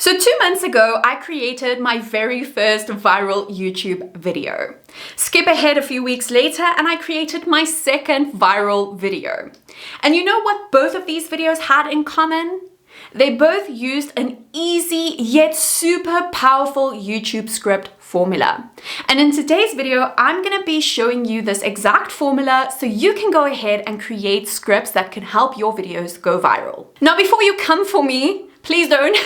So 2 months ago, I created my very first viral YouTube video. Skip ahead a few weeks later and I created my second viral video. And you know what both of these videos had in common? They both used an easy yet super powerful YouTube script formula. And in today's video, I'm going to be showing you this exact formula so you can go ahead and create scripts that can help your videos go viral. Now, before you come for me, please don't.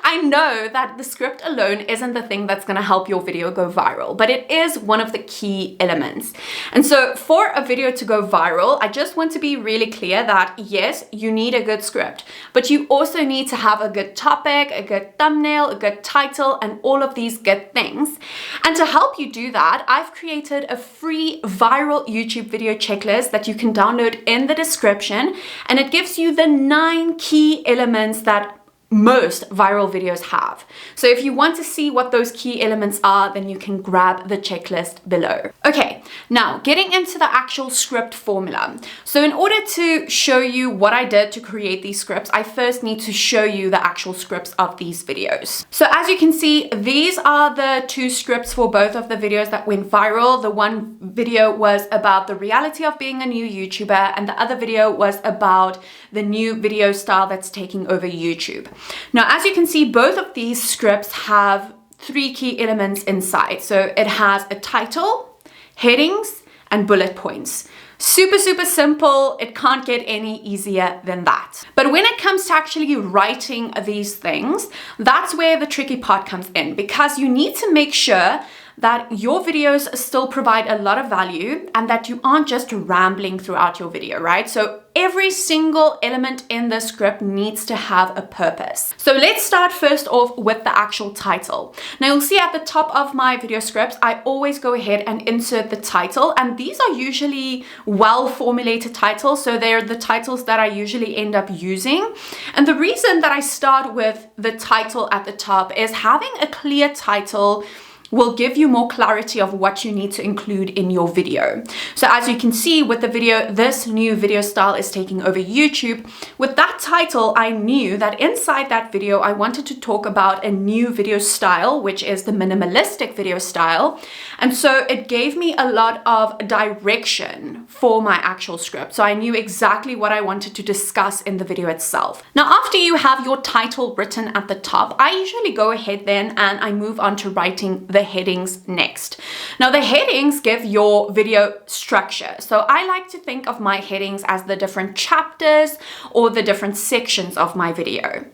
I know that the script alone isn't the thing that's going to help your video go viral, but it is one of the key elements. And so for a video to go viral, I just want to be really clear that yes, you need a good script, but you also need to have a good topic, a good thumbnail, a good title, and all of these good things. And to help you do that, I've created a free viral YouTube video checklist that you can download in the description, and it gives you the 9 key elements that most viral videos have. So if you want to see what those key elements are, then you can grab the checklist below. Okay, now getting into the actual script formula. So in order to show you what I did to create these scripts, I first need to show you the actual scripts of these videos. So as you can see, these are the 2 scripts for both of the videos that went viral. The one video was about the reality of being a new YouTuber, and the other video was about the new video style that's taking over YouTube. Now, as you can see, both of these scripts have 3 key elements inside. So it has a title, headings, and bullet points. Super, super simple. It can't get any easier than that. But when it comes to actually writing these things, that's where the tricky part comes in, because you need to make sure that your videos still provide a lot of value and that you aren't just rambling throughout your video, right? So every single element in the script needs to have a purpose. So let's start first off with the actual title. Now you'll see at the top of my video scripts, I always go ahead and insert the title, and these are usually well-formulated titles. So they're the titles that I usually end up using. And the reason that I start with the title at the top is having a clear title will give you more clarity of what you need to include in your video. So as you can see with the video, this new video style is taking over YouTube. With that title, I knew that inside that video, I wanted to talk about a new video style, which is the minimalistic video style. And so it gave me a lot of direction for my actual script. So I knew exactly what I wanted to discuss in the video itself. Now, after you have your title written at the top, I usually go ahead then and I move on to writing the headings next. Now, the headings give your video structure. So I like to think of my headings as the different chapters or the different sections of my video.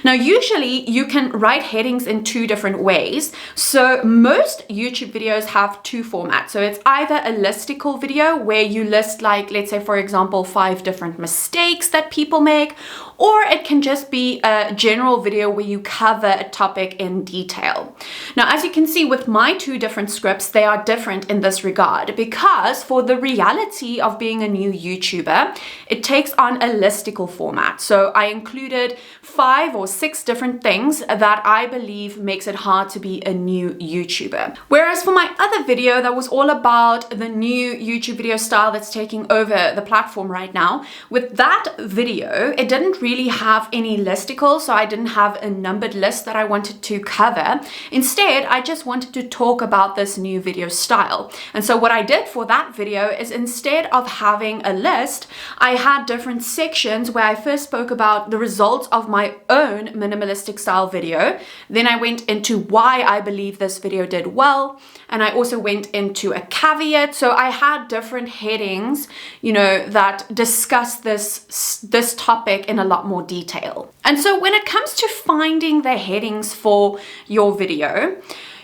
Now, usually you can write headings in 2 different ways. So most YouTube videos have 2 formats. So it's either a listicle video where you list, like, let's say, for example, 5 different mistakes that people make, or it can just be a general video where you cover a topic in detail. Now, as you can see with my 2 different scripts, they are different in this regard, because for the reality of being a new YouTuber, it takes on a listicle format. So I included 5 or 6 different things that I believe makes it hard to be a new YouTuber. Whereas for my other video that was all about the new YouTube video style that's taking over the platform right now, with that video, it didn't really have any listicles, so I didn't have a numbered list that I wanted to cover. Instead, I just wanted to talk about this new video style. And so what I did for that video is, instead of having a list, I had different sections where I first spoke about the results of my own minimalistic style video. Then I went into why I believe this video did well. And I also went into a caveat. So I had different headings, that discuss this topic in a lot more detail. And so when it comes to finding the headings for your video,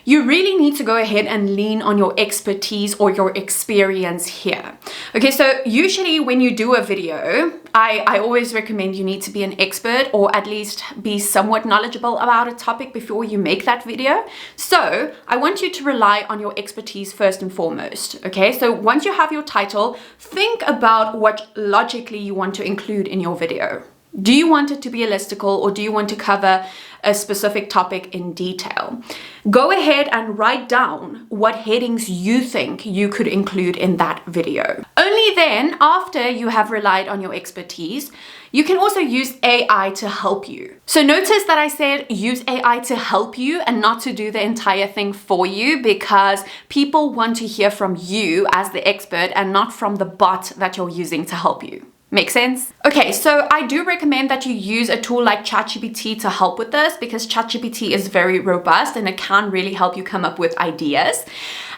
you really need to go ahead and lean on your expertise or your experience here. Okay, so usually when you do a video, I always recommend you need to be an expert or at least be somewhat knowledgeable about a topic before you make that video. So I want you to rely on your expertise first and foremost. Okay, so once you have your title, think about what logically you want to include in your video. Do you want it to be listicle, or do you want to cover a specific topic in detail? Go ahead and write down what headings you think you could include in that video. Only then, after you have relied on your expertise, you can also use AI to help you. So notice that I said use AI to help you and not to do the entire thing for you, because people want to hear from you as the expert and not from the bot that you're using to help you. Make sense? Okay, so I do recommend that you use a tool like ChatGPT to help with this, because ChatGPT is very robust and it can really help you come up with ideas.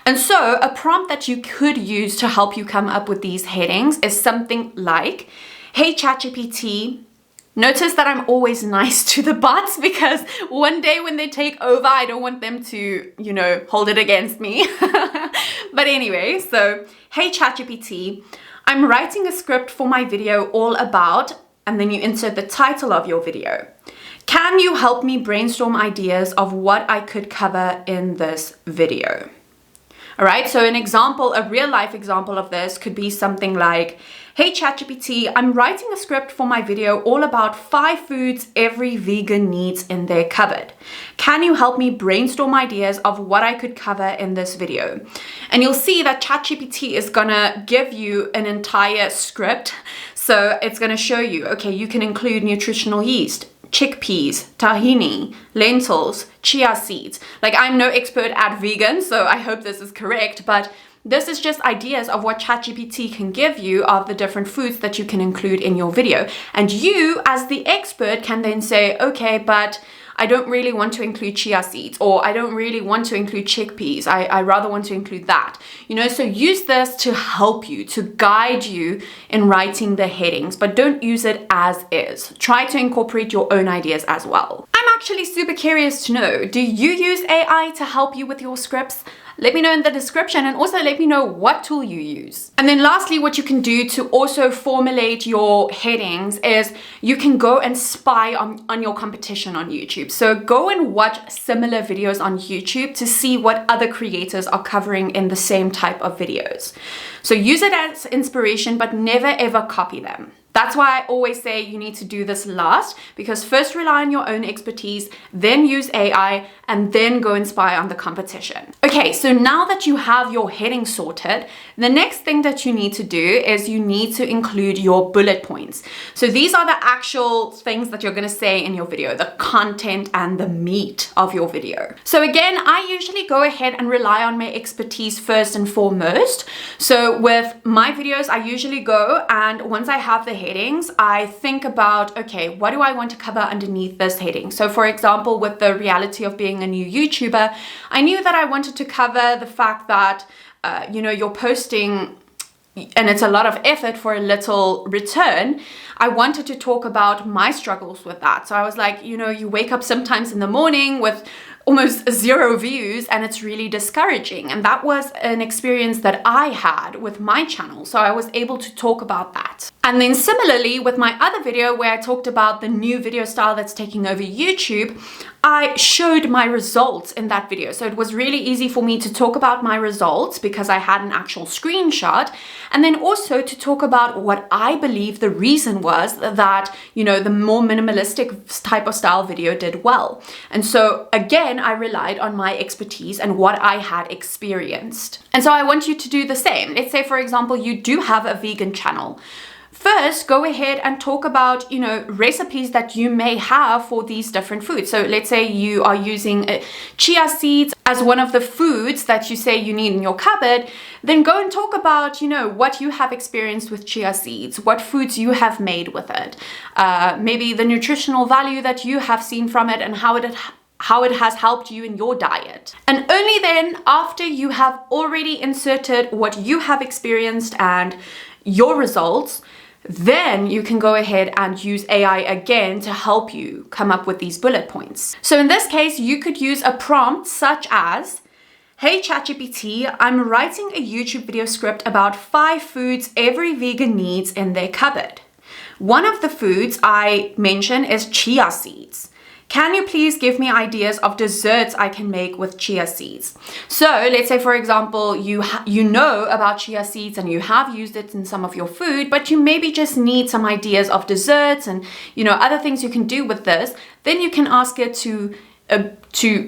And so a prompt that you could use to help you come up with these headings is something like, hey ChatGPT, notice that I'm always nice to the bots, because one day when they take over, I don't want them to, hold it against me. But anyway, so hey ChatGPT, I'm writing a script for my video all about, and then you insert the title of your video. Can you help me brainstorm ideas of what I could cover in this video? All right, so an example, a real life example of this could be something like, hey ChatGPT, I'm writing a script for my video all about 5 foods every vegan needs in their cupboard. Can you help me brainstorm ideas of what I could cover in this video? And you'll see that ChatGPT is gonna give you an entire script. So it's gonna show you, okay, you can include nutritional yeast, chickpeas, tahini, lentils, chia seeds. Like, I'm no expert at vegan, so I hope this is correct, but this is just ideas of what ChatGPT can give you of the different foods that you can include in your video. And you, as the expert, can then say, okay, but I don't really want to include chia seeds, or I don't really want to include chickpeas. I rather want to include that. So use this to help you, to guide you in writing the headings, but don't use it as is. Try to incorporate your own ideas as well. I'm actually super curious to know, do you use AI to help you with your scripts? Let me know in the description, and also let me know what tool you use. And then lastly, what you can do to also formulate your headings is you can go and spy on your competition on YouTube. So go and watch similar videos on YouTube to see what other creators are covering in the same type of videos. So use it as inspiration, but never ever copy them. That's why I always say you need to do this last, because first rely on your own expertise, then use AI, and then go and spy on the competition. Okay, so now that you have your heading sorted, the next thing that you need to do is you need to include your bullet points. So these are the actual things that you're gonna say in your video, the content and the meat of your video. So again, I usually go ahead and rely on my expertise first and foremost. So with my videos, I usually go, and once I have the headings, I think about, okay, what do I want to cover underneath this heading? So for example, with the reality of being a new YouTuber, I knew that I wanted to cover the fact that, you're posting and it's a lot of effort for a little return. I wanted to talk about my struggles with that. So I was like, you wake up sometimes in the morning with almost 0 views, and it's really discouraging. And that was an experience that I had with my channel. So I was able to talk about that. And then similarly with my other video where I talked about the new video style that's taking over YouTube, I showed my results in that video. So it was really easy for me to talk about my results because I had an actual screenshot, and then also to talk about what I believe the reason was that, the more minimalistic type of style video did well. And so again, I relied on my expertise and what I had experienced. And so I want you to do the same. Let's say, for example, you do have a vegan channel. First, go ahead and talk about, recipes that you may have for these different foods. So let's say you are using chia seeds as one of the foods that you say you need in your cupboard. Then go and talk about, what you have experienced with chia seeds, what foods you have made with it, maybe the nutritional value that you have seen from it, and how it has helped you in your diet. And only then, after you have already inserted what you have experienced and your results, then you can go ahead and use AI again to help you come up with these bullet points. So in this case, you could use a prompt such as, hey ChatGPT, I'm writing a YouTube video script about 5 foods every vegan needs in their cupboard. One of the foods I mention is chia seeds. can you please give me ideas of desserts I can make with chia seeds? So let's say, for example, you know about chia seeds and you have used it in some of your food, but you maybe just need some ideas of desserts and, you know, other things you can do with this. Then you can ask it to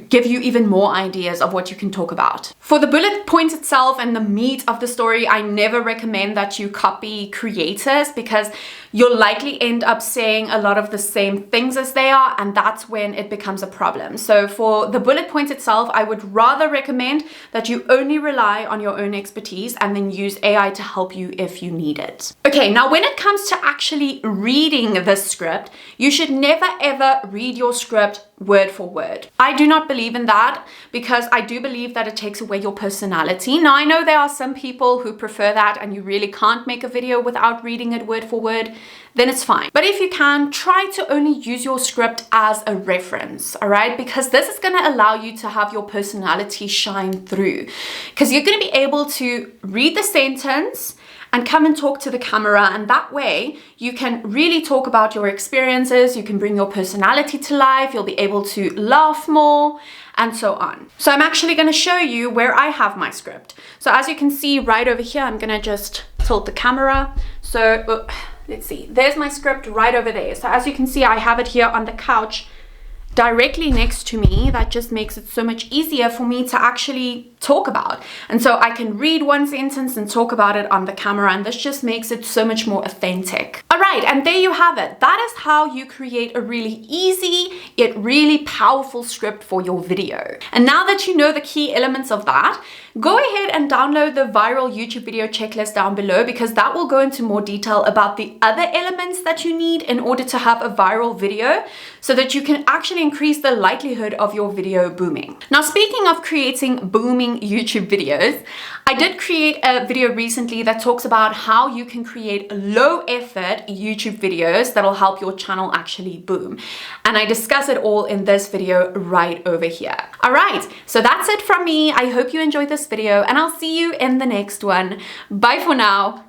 give you even more ideas of what you can talk about. For the bullet points itself and the meat of the story, I never recommend that you copy creators, because you'll likely end up saying a lot of the same things as they are, and that's when it becomes a problem. So for the bullet points itself, I would rather recommend that you only rely on your own expertise and then use AI to help you if you need it. Okay, now when it comes to actually reading the script, you should never ever read your script word for word. I do not believe in that, because I do believe that it takes away your personality. Now, I know there are some people who prefer that and you really can't make a video without reading it word for word, then it's fine. But if you can, try to only use your script as a reference, all right? Because this is gonna allow you to have your personality shine through, because you're gonna be able to read the sentence and come and talk to the camera, and that way you can really talk about your experiences, you can bring your personality to life, you'll be able to laugh more, and so on. So I'm actually gonna show you where I have my script. So as you can see right over here, I'm gonna just tilt the camera. So let's see, there's my script right over there. So as you can see, I have it here on the couch directly next to me. That just makes it so much easier for me to actually talk about. And so I can read one sentence and talk about it on the camera, and this just makes it so much more authentic. All right, and there you have it. That is how you create a really easy yet really powerful script for your video. And now that you know the key elements of that, go ahead and download the viral YouTube video checklist down below, because that will go into more detail about the other elements that you need in order to have a viral video, so that you can actually increase the likelihood of your video booming. Now, speaking of creating booming YouTube videos, I did create a video recently that talks about how you can create low effort YouTube videos that'll help your channel actually boom. And I discuss it all in this video right over here. All right, so that's it from me. I hope you enjoyed this video, and I'll see you in the next one. Bye for now.